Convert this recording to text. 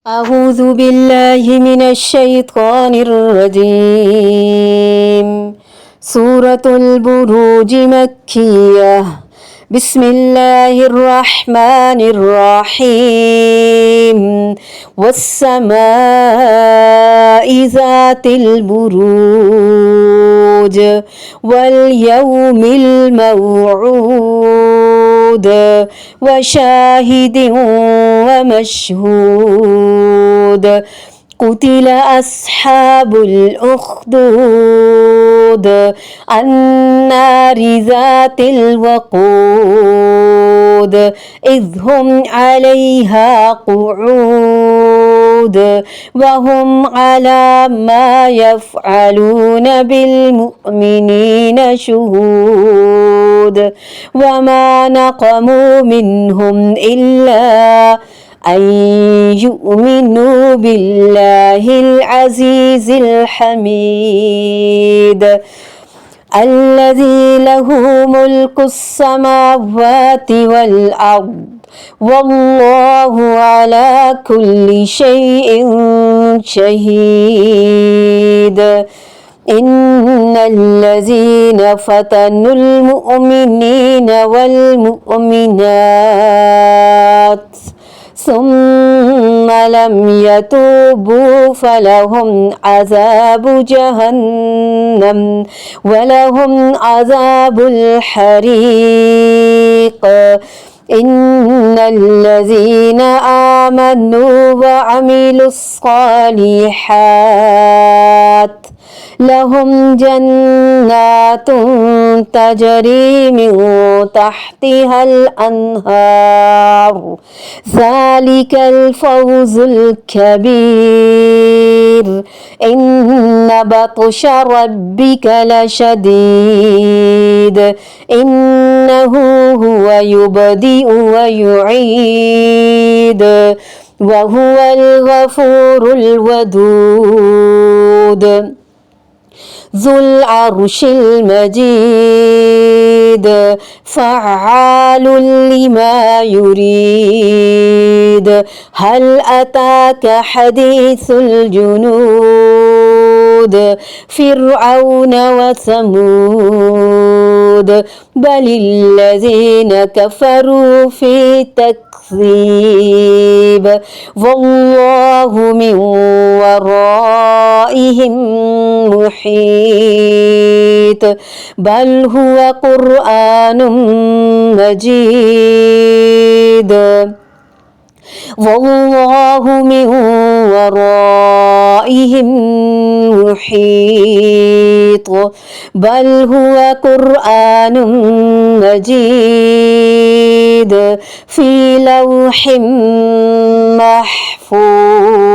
أعوذ بالله من الشيطان الرجيم. سورة البروج مكية. بسم الله الرحمن الرحيم. والسماء ذات البروج واليوم الموعود وشاهد ومشهود. قتل أصحاب الأخدود النار ذات الوقود إذ هم عليها قعود وهم على ما يفعلون بالمؤمنين شهود. وما نقموا منهم إلا أن يؤمنوا بالله العزيز الحميد الذي له ملك السماوات والأرض والله على كل شيء شهيد. إن الذين فتنوا المؤمنين والمؤمنات ثم لم يتوبوا فلهم عذاب جهنم ولهم عذاب الحريق. إن الذين آمنوا وعملوا الصالحات لهم جنات تجري من تحتها الأنهار ذلك الفوز الكبير. إن بطش ربك لشديد إنه هو يبدئ ويعيد وهو الغفور الودود ذو العرش المجيد فعال لما يريد. هل أتاك حديث الجنود فرعون وثمود بل الذين كفروا في تكذيب والله من ورائهم محيط بل هو قرآن مجيد والله من ورائهم محيط بل هو قرآن مجيد في لوح محفوظ.